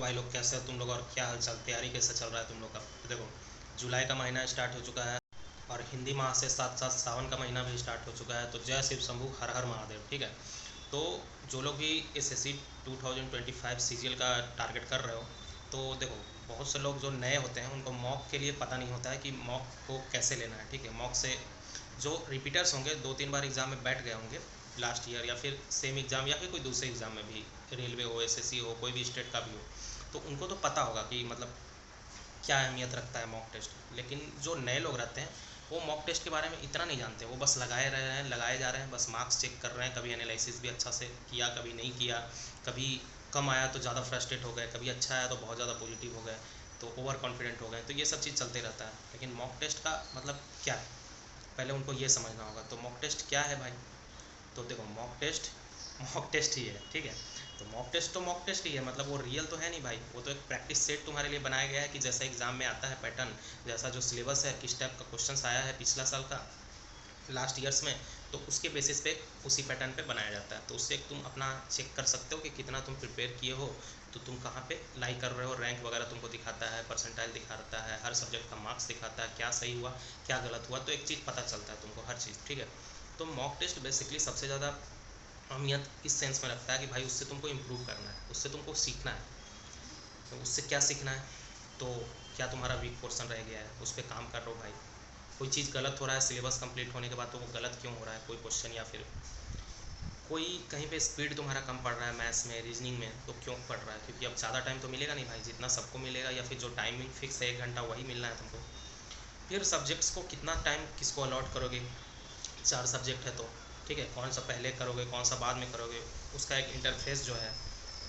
भाई लोग, कैसे हो तुम लोग और क्या हाल चाल, तैयारी कैसे चल रहा है तुम लोग का? तो देखो, जुलाई का महीना स्टार्ट हो चुका है और हिंदी माह से साथ साथ सावन का महीना भी स्टार्ट हो चुका है। तो जय शिव शंभू, हर हर महादेव। ठीक है, तो जो लोग भी एसएससी 2025 सीजीएल का टारगेट कर रहे हो, तो देखो, बहुत से लोग जो नए होते हैं उनको मॉक के लिए पता नहीं होता है कि मॉक को कैसे लेना है। ठीक है, मॉक से जो रिपीटर्स होंगे, 2-3 बार एग्ज़ाम में बैठ गए होंगे लास्ट ईयर, या फिर सेम एग्ज़ाम या फिर कोई दूसरे एग्ज़ाम में भी, रेलवे हो, एसएससी हो, कोई भी स्टेट का भी हो, तो उनको तो पता होगा कि मतलब क्या अहमियत रखता है मॉक टेस्ट। लेकिन जो नए लोग रहते हैं वो मॉक टेस्ट के बारे में इतना नहीं जानते, वो बस लगाए रहे हैं, लगाए जा रहे हैं, बस मार्क्स चेक कर रहे हैं। कभी एनालिसिस भी अच्छा से किया, कभी नहीं किया, कभी कम आया तो ज़्यादा फ्रस्ट्रेट हो गए, कभी अच्छा आया तो बहुत ज़्यादा पॉजिटिव हो गए, तो ओवर कॉन्फिडेंट हो गए। तो ये सब चीज़ चलते रहता है। लेकिन मॉक टेस्ट का मतलब क्या है, पहले उनको ये समझना होगा। तो मॉक टेस्ट क्या है भाई? तो देखो, मॉक टेस्ट ही है। ठीक है, तो मॉक टेस्ट ही है, मतलब वो रियल तो है नहीं भाई। वो तो एक प्रैक्टिस सेट तुम्हारे लिए बनाया गया है कि जैसा एग्ज़ाम में आता है पैटर्न, जैसा जो सिलेबस है, किस टाइप का क्वेश्चंस आया है पिछला साल का, लास्ट ईयर्स में, तो उसके बेसिस पे उसी पैटर्न पे बनाया जाता है। तो उससे तुम अपना चेक कर सकते हो कि कितना तुम प्रिपेयर किए हो, तो तुम कहाँ पे लाइक कर रहे हो। रैंक वगैरह तुमको दिखाता है, परसेंटाइल दिखाता है, हर सब्जेक्ट का मार्क्स दिखाता है, क्या सही हुआ क्या गलत हुआ, तो एक चीज़ पता चलता है तुमको, हर चीज़। ठीक है, तो मॉक टेस्ट बेसिकली सबसे ज़्यादा अहमियत इस सेंस में रखता है कि भाई उससे तुमको इम्प्रूव करना है, उससे तुमको सीखना है। तो उससे क्या सीखना है? तो क्या तुम्हारा वीक पोर्शन रह गया है, उस पर काम कर रहे हो भाई। कोई चीज़ गलत हो रहा है सिलेबस कंप्लीट होने के बाद, तो वो गलत क्यों हो रहा है, कोई क्वेश्चन, या फिर कोई कहीं पे स्पीड तुम्हारा कम पड़ रहा है मैथ्स में, रीजनिंग में, तो क्यों पड़ रहा है? क्योंकि अब ज़्यादा टाइम तो मिलेगा नहीं भाई, जितना सबको मिलेगा, या फिर जो टाइमिंग फिक्स है 1 घंटा, वही मिलना है तुमको। फिर सब्जेक्ट्स को कितना टाइम किसको अलॉट करोगे? 4 सब्जेक्ट है तो ठीक है, कौन सा पहले करोगे, कौन सा बाद में करोगे, उसका एक इंटरफेस जो है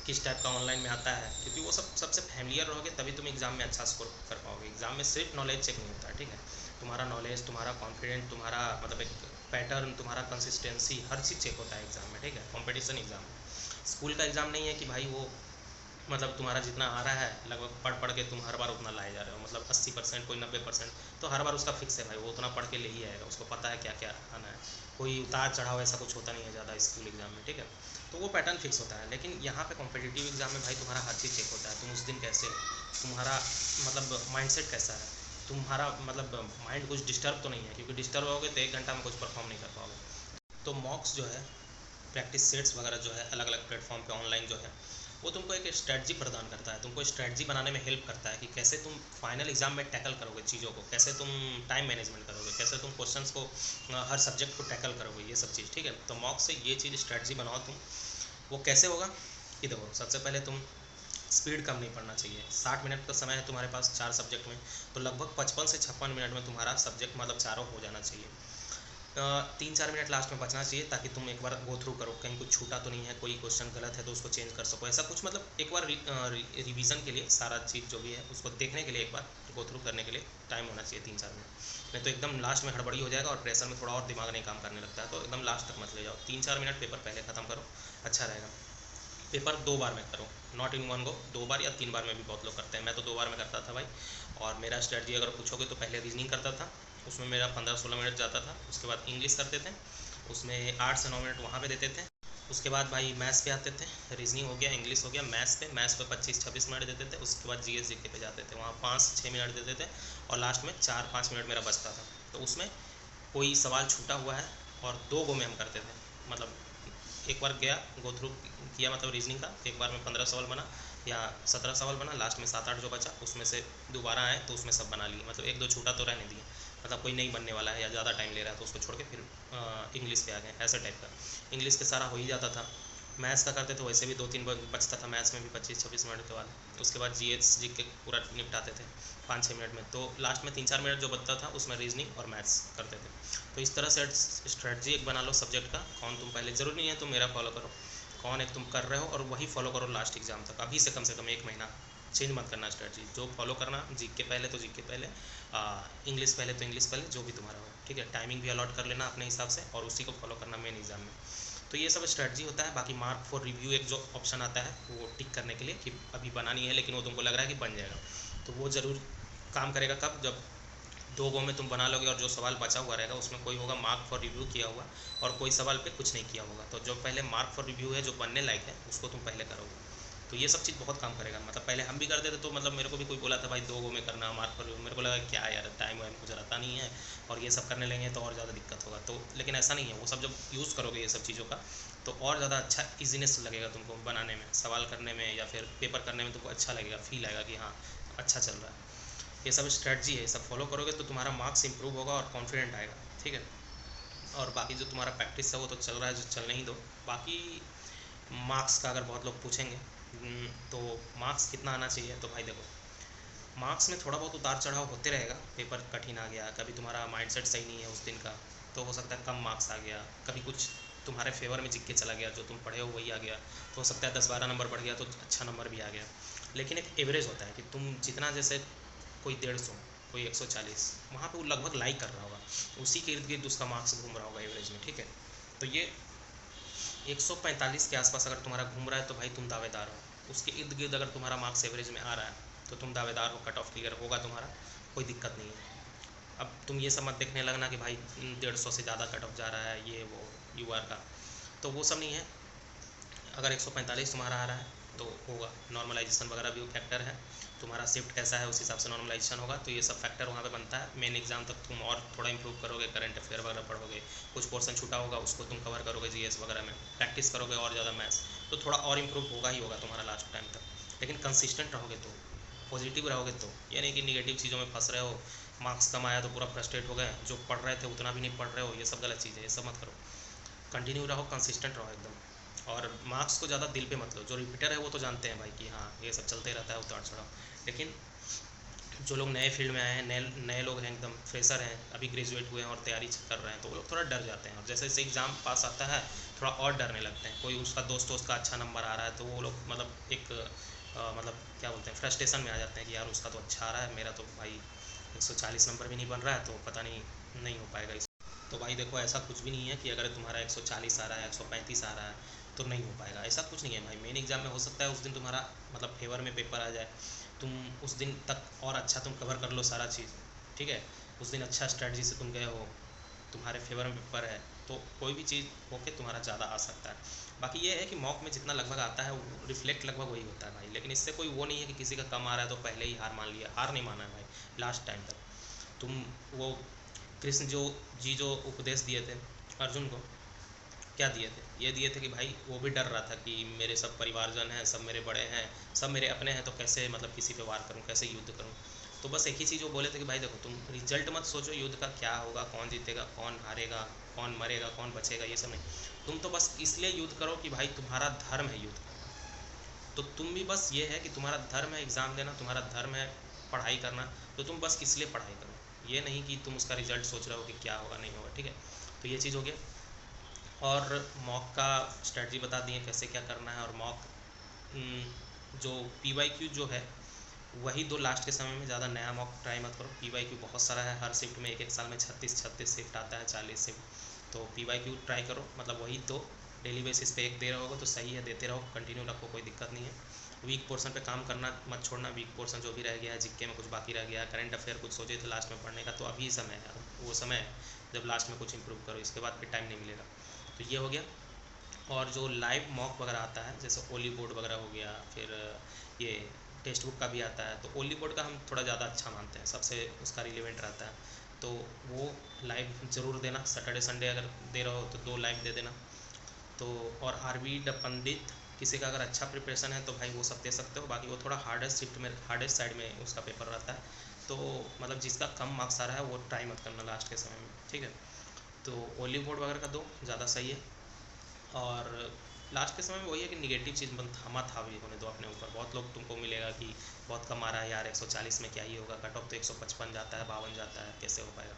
किस टाइप का ऑनलाइन में आता है, क्योंकि वो सब सबसे फैमिलियर रहोगे तभी तुम एग्ज़ाम में अच्छा स्कोर कर पाओगे। एग्ज़ाम में सिर्फ नॉलेज चेक नहीं होता है। ठीक है, तुम्हारा नॉलेज, तुम्हारा कॉन्फिडेंस, तुम्हारा मतलब एक पैटर्न, तुम्हारा कंसिस्टेंसी, हर चीज़ चेक होता है एग्ज़ाम में। ठीक है, कंपटीशन एग्ज़ाम में, स्कूल का एग्ज़ाम नहीं है कि भाई वो मतलब तुम्हारा जितना आ रहा है लगभग पढ़ पढ़ के तुम हर बार उतना लाए जा रहे हो, मतलब 80%, कोई 90%, तो हर बार उसका फिक्स है भाई, वो उतना पढ़ के ले ही आएगा, उसको पता है क्या क्या आना है। कोई उतार चढ़ाव ऐसा कुछ होता नहीं है ज़्यादा स्कूल एग्ज़ाम में। ठीक है, तो वो पैटर्न फिक्स होता है। लेकिन यहाँ पे कॉम्पिटिटिव एग्ज़ाम में भाई तुम्हारा हर चीज़ चेक होता है। तुम उस दिन कैसे हो, तुम्हारा मतलब माइंडसेट कैसा है, तुम्हारा मतलब माइंड कुछ डिस्टर्ब तो नहीं है, क्योंकि डिस्टर्ब होगे तो 1 घंटा में कुछ परफॉर्म नहीं कर पाओगे। तो मॉक्स जो है, प्रैक्टिस सेट्स वगैरह जो है, अलग अलग प्लेटफॉर्म पे ऑनलाइन जो है, वो तुमको एक स्ट्रैटी प्रदान करता है, तुमको स्ट्रैटी बनाने में हेल्प करता है कि कैसे तुम फाइनल एग्जाम में टैकल करोगे चीज़ों को, कैसे तुम टाइम मैनेजमेंट करोगे, कैसे तुम क्वेश्चंस को, हर सब्जेक्ट को टैकल करोगे, ये सब चीज़। ठीक है, तो मॉक से ये चीज़ स्ट्रैटी बनाओ तुम। वो कैसे होगा कि देखो, सबसे पहले तुम स्पीड कम नहीं पड़ना चाहिए। 60 मिनट का समय है तुम्हारे पास 4 सब्जेक्ट में, तो लगभग 55 से 56 मिनट में तुम्हारा सब्जेक्ट मतलब चारों हो जाना चाहिए। 3-4 मिनट लास्ट में बचना चाहिए, ताकि तुम एक बार गो थ्रू करो, कहीं कुछ छूटा तो नहीं है, कोई क्वेश्चन गलत है तो उसको चेंज कर सको, ऐसा कुछ, मतलब एक बार रिवीजन के लिए सारा चीज़ जो भी है उसको देखने के लिए, एक बार गो थ्रू करने के लिए टाइम होना चाहिए 3-4 मिनट। नहीं तो एकदम लास्ट में हड़बड़ी हो जाएगा और प्रेशर में थोड़ा और दिमाग नहीं काम करने लगता है, तो एकदम लास्ट तक मत ले जाओ। 3-4 मिनट पेपर पहले ख़त्म करो, अच्छा रहेगा। पेपर 2 बार में करो, नॉट इन वन गो, 2 बार या 3 बार में भी बहुत लोग करते हैं, मैं तो 2 बार में करता था भाई। और मेरा स्ट्रेटजी अगर पूछोगे तो पहले रीजनिंग करता था, उसमें मेरा 15-16 मिनट जाता था। उसके बाद इंग्लिश करते थे, उसमें 8 से 9 मिनट वहाँ पे देते थे। उसके बाद भाई मैथ्स पे आते थे, रीजनिंग हो गया, इंग्लिश हो गया, मैथ्स पे 25-26 मिनट देते थे। उसके बाद जीएस जीके पे जाते थे, वहाँ 5-6 मिनट देते थे, और लास्ट में 4-5 मिनट मेरा बचता था। तो उसमें कोई सवाल छूटा हुआ है और 2 गो में हम करते थे, मतलब एक बार गया, गो थ्रू किया, मतलब रीजनिंग का एक बार में 15 सवाल बना या 17 सवाल बना, लास्ट में 7-8 जो बचा उसमें से दोबारा आए तो उसमें सब बना लिए, मतलब 1-2 छूटा तो रहने दिए, मतलब कोई नहीं बनने वाला है या ज़्यादा टाइम ले रहा है तो उसको छोड़ के फिर इंग्लिश पे आ गए, ऐसा टाइप का। इंग्लिश पे सारा हो ही जाता था। मैथ्स का करते थे, वैसे भी 2-3 बचता था मैथ्स में भी 25-26 मिनट के बाद। उसके बाद जीएस जीके पूरा निपटाते थे 5-6 मिनट में, तो लास्ट में 3-4 मिनट जो बचता था उसमें रीजनिंग और मैथ्स करते थे। तो इस तरह से स्ट्रेटजी एक बना लो सब्जेक्ट का, कौन तुम पहले, ज़रूरी नहीं है तुम मेरा फॉलो करो, कौन एक तुम कर रहे हो और वही फॉलो करो लास्ट एग्ज़ाम तक, अभी से कम 1 महीना चेंज मत करना स्ट्रेटजी, जो फॉलो करना, जी के पहले तो जी के पहले, इंग्लिश पहले तो इंग्लिश पहले, जो भी तुम्हारा हो। ठीक है, टाइमिंग भी अलॉट कर लेना अपने हिसाब से और उसी को फॉलो करना मेन एग्ज़ाम में। तो ये सब स्ट्रेटजी होता है। बाकी मार्क फॉर रिव्यू एक जो ऑप्शन आता है वो टिक करने के लिए कि अभी बना नहीं है लेकिन वो तुमको लग रहा है कि बन जाएगा, तो वो ज़रूर काम करेगा। कब? जब 2 गो में तुम बना लोगे और जो सवाल बचा हुआ रहेगा उसमें कोई होगा मार्क फॉर रिव्यू किया हुआ और कोई सवाल पे कुछ नहीं किया होगा, तो जो पहले मार्क फॉर रिव्यू है जो बनने लायक है उसको तुम पहले करोगे। तो तो ये सब चीज़ बहुत काम करेगा। मतलब पहले हम भी करते थे तो मतलब मेरे को भी कोई बोला था भाई 2 गो में करना मार्क पर, मेरे को लगा क्या यार टाइम वाइम कुछ रहता नहीं है और ये सब करने लेंगे तो और ज़्यादा दिक्कत होगा। तो लेकिन ऐसा नहीं है, वो सब जब यूज़ करोगे ये सब चीज़ों का तो और ज़्यादा अच्छा ईजीनेस लगेगा तुमको बनाने में, सवाल करने में या फिर पेपर करने में तुमको अच्छा लगेगा, फील आएगा कि हाँ अच्छा चल रहा है। ये सब स्ट्रेटजी है, ये सब फॉलो करोगे तो तुम्हारा मार्क्स इंप्रूव होगा और कॉन्फिडेंट आएगा, ठीक है। और बाकी जो तुम्हारा प्रैक्टिस है वो तो चल रहा है, जो चलने ही दो। बाकी मार्क्स का अगर बहुत लोग पूछेंगे तो मार्क्स कितना आना चाहिए, तो भाई देखो मार्क्स में थोड़ा बहुत उतार चढ़ाव होते रहेगा। पेपर कठिन आ गया, कभी तुम्हारा माइंडसेट सही नहीं है उस दिन का तो हो सकता है कम मार्क्स आ गया, कभी कुछ तुम्हारे फेवर में जिक के चला गया, जो तुम पढ़े हो वही आ गया तो हो सकता है 10-12 नंबर बढ़ गया तो अच्छा नंबर भी आ गया। लेकिन एक एवरेज होता है कि तुम जितना, जैसे कोई 150, कोई 140, वहाँ पे वो लगभग लाइक कर रहा होगा, उसी के इर्द गिर्द उसका मार्क्स घूम रहा होगा एवरेज में, ठीक है। तो ये 145 के आसपास अगर तुम्हारा घूम रहा है तो भाई तुम दावेदार हो। उसके इर्द गिर्द अगर तुम्हारा मार्क्स एवरेज में आ रहा है तो तुम दावेदार हो, कट ऑफ क्लियर होगा तुम्हारा, कोई दिक्कत नहीं है। अब तुम ये सब मत देखने लगना कि भाई 150 से ज़्यादा कट ऑफ जा रहा है ये वो यूआर का, तो वो सब नहीं है। अगर 145 तुम्हारा आ रहा है तो होगा, नॉर्मलाइजेशन वगैरह भी फैक्टर है, तुम्हारा शिफ्ट कैसा है उस हिसाब से नॉर्मलाइजेशन होगा, तो ये सब फैक्टर वहाँ पे बनता है। मेन एग्जाम तक तुम और थोड़ा इंप्रूव करोगे, करंट अफेयर वगैरह पढ़ोगे, कुछ पोर्शन छूटा होगा उसको तुम कवर करोगे, जीएस वगैरह में प्रैक्टिस करोगे और ज़्यादा मैथ्स, तो थोड़ा और इंप्रूव होगा ही होगा तुम्हारा लास्ट टाइम तक। लेकिन कंसिस्टेंट रहोगे तो, पॉजिटिव रहोगे तो, ये नहीं कि निगेटिव चीज़ों में फंस रहे हो, मार्क्स कम आया तो पूरा फ्रस्ट्रेट हो गए, जो पढ़ रहे थे उतना भी नहीं पढ़ रहे हो, ये सब गलत चीज़ है, ये सब मत करो। कंटिन्यू रहो, कंसिस्टेंट रहो एकदम, और मार्क्स को ज़्यादा दिल पे मत लो। जो रिपीटर है वो तो जानते हैं भाई कि हाँ ये सब चलते रहता है उतार चढ़ाव, लेकिन जो लोग नए फील्ड में आए हैं, नए नए लोग हैं, एकदम फ्रेशर हैं, अभी ग्रेजुएट हुए हैं और तैयारी कर रहे हैं, तो वो लोग थोड़ा डर जाते हैं और जैसे जैसे एग्ज़ाम पास आता है थोड़ा और डरने लगते हैं। कोई उसका दोस्त उसका अच्छा नंबर आ रहा है तो वो लोग मतलब एक मतलब क्या बोलते हैं, फ्रस्ट्रेशन में आ जाते हैं कि यार उसका तो अच्छा आ रहा है, मेरा तो भाई 140 नंबर भी नहीं बन रहा है, तो पता नहीं हो पाएगा इस। तो भाई देखो ऐसा कुछ भी नहीं है कि अगर तुम्हारा 140 आ रहा है, 135 आ रहा है तो नहीं हो पाएगा, ऐसा कुछ नहीं है भाई। मेन एग्जाम में हो सकता है उस दिन तुम्हारा मतलब फेवर में पेपर आ जाए, तुम उस दिन तक और अच्छा तुम कवर कर लो सारा चीज़, ठीक है। उस दिन अच्छा स्ट्रेटजी से तुम गए हो, तुम्हारे फेवर में पेपर है, तो कोई भी चीज़ होके तुम्हारा ज़्यादा आ सकता है। बाकी ये है कि मॉक में जितना लगभग आता है वो रिफ्लेक्ट लगभग वही होता है भाई, लेकिन इससे कोई वो नहीं है कि किसी का कम आ रहा है तो पहले ही हार मान लिया, हार नहीं माना है भाई लास्ट टाइम तक। तुम वो कृष्ण जो उपदेश दिए थे अर्जुन को, क्या दिए थे, ये दिए थे कि भाई वो भी डर रहा था कि मेरे सब परिवारजन हैं, सब मेरे बड़े हैं, सब मेरे अपने हैं, तो कैसे मतलब किसी पे वार करूं, कैसे युद्ध करूं। तो बस एक ही चीज़ वो बोले थे कि भाई देखो तुम रिजल्ट मत सोचो युद्ध का क्या होगा, कौन जीतेगा कौन हारेगा, कौन मरेगा कौन बचेगा, ये सब नहीं। तुम तो बस इसलिए युद्ध करो कि भाई तुम्हारा धर्म है युद्ध, तो तुम भी बस ये है कि तुम्हारा धर्म है एग्ज़ाम देना, तुम्हारा धर्म है पढ़ाई करना, तो तुम बस इसलिए पढ़ाई करो, ये नहीं कि तुम उसका रिजल्ट सोच रहे हो कि क्या होगा नहीं होगा, ठीक है। तो ये चीज़ हो गया। और मॉक का स्ट्रेटजी बता दिए कैसे क्या करना है। और मॉक जो PYQ जो है वही दो लास्ट के समय में, ज़्यादा नया मॉक ट्राई मत करो। PYQ बहुत सारा है, हर शिफ्ट में एक एक साल में 36 शिफ्ट आता है, 40 शिफ्ट, तो PYQ ट्राई करो, मतलब वही दो डेली बेसिस पे एक दे रहे होगे तो सही है, देते रहो, कंटिन्यू रखो, कोई दिक्कत नहीं है। वीक पोर्शन पे काम करना मत छोड़ना, वीक पोर्शन जो भी रह गया है, जिक्के में कुछ बाकी रह गया है, करंट अफेयर कुछ सोचे थे लास्ट में पढ़ने का, तो अभी समय है, वो समय है जब लास्ट में कुछ इंप्रूव करो, इसके बाद फिर टाइम नहीं मिलेगा। तो ये हो गया। और जो लाइव मॉक वगैरह आता है जैसे ओली बोर्ड वगैरह हो गया, फिर ये टेक्स्ट बुक का भी आता है, तो ओली बोर्ड का हम थोड़ा ज़्यादा अच्छा मानते हैं, सबसे उसका रिलेवेंट रहता है, तो वो लाइव ज़रूर देना। सैटरडे संडे अगर दे रहे हो तो 2 लाइव दे देना। तो और RV द पंडित किसी का अगर अच्छा प्रिपरेशन है तो भाई वो सब दे सकते हो, बाकी वो थोड़ा हार्डेस्ट शिफ्ट में, हार्डेस्ट साइड में उसका पेपर रहता है, तो मतलब जिसका कम मार्क्स आ रहा है वो ट्राई मत करना लास्ट के समय में, ठीक है। तो ओली बोर्ड वगैरह का दो, ज़्यादा सही है। और लास्ट के समय में वही है कि निगेटिव चीज़ मत हावी होने दो अपने ऊपर। बहुत लोग तुमको मिलेगा कि बहुत कम आ रहा है यार, 140 में क्या ही होगा, कट ऑफ तो 155 जाता है, 52 जाता है, कैसे हो पाएगा।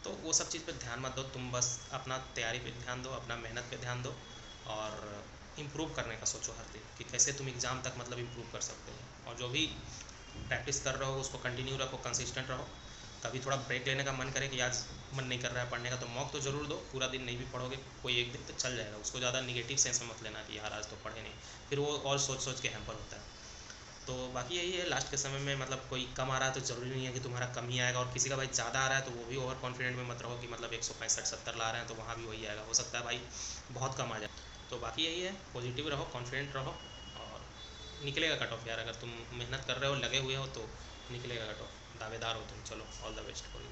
तो वो सब चीज़ पे ध्यान मत दो, तुम बस अपना तैयारी पे ध्यान दो, अपना मेहनत पे ध्यान दो, और इम्प्रूव करने का सोचो हर दिन कि कैसे तुम एग्ज़ाम तक मतलब इम्प्रूव कर सकते हो। और जो भी प्रैक्टिस कर रहे हो उसको कंटिन्यू रखो, कंसिस्टेंट रहो। कभी थोड़ा ब्रेक लेने का मन करे कि आज मन नहीं कर रहा है पढ़ने का, तो मॉक तो ज़रूर दो, पूरा दिन नहीं भी पढ़ोगे कोई एक दिन तो चल जाएगा, उसको ज़्यादा निगेटिव सेंस में मत लेना कि यार आज तो पढ़े नहीं, फिर वो और सोच सोच के हैम्पर होता है। तो बाकी यही है, लास्ट के समय में मतलब कोई कम आ रहा है तो ज़रूरी नहीं है कि तुम्हारा कम ही आएगा, और किसी का भाई ज़्यादा आ रहा है तो वो भी ओवर कॉन्फिडेंट में मत रहो कि मतलब 165-70 ला रहे हैं तो वहाँ भी वही आएगा, हो सकता है भाई बहुत कम आ जाए। तो बाकी यही है, पॉजिटिव रहो, कॉन्फिडेंट रहो, और निकलेगा कट ऑफ यार, अगर तुम मेहनत कर रहे हो, लगे हुए हो तो निकलेगा कट ऑफ, दावेदार हो तुम। चलो all the best for you.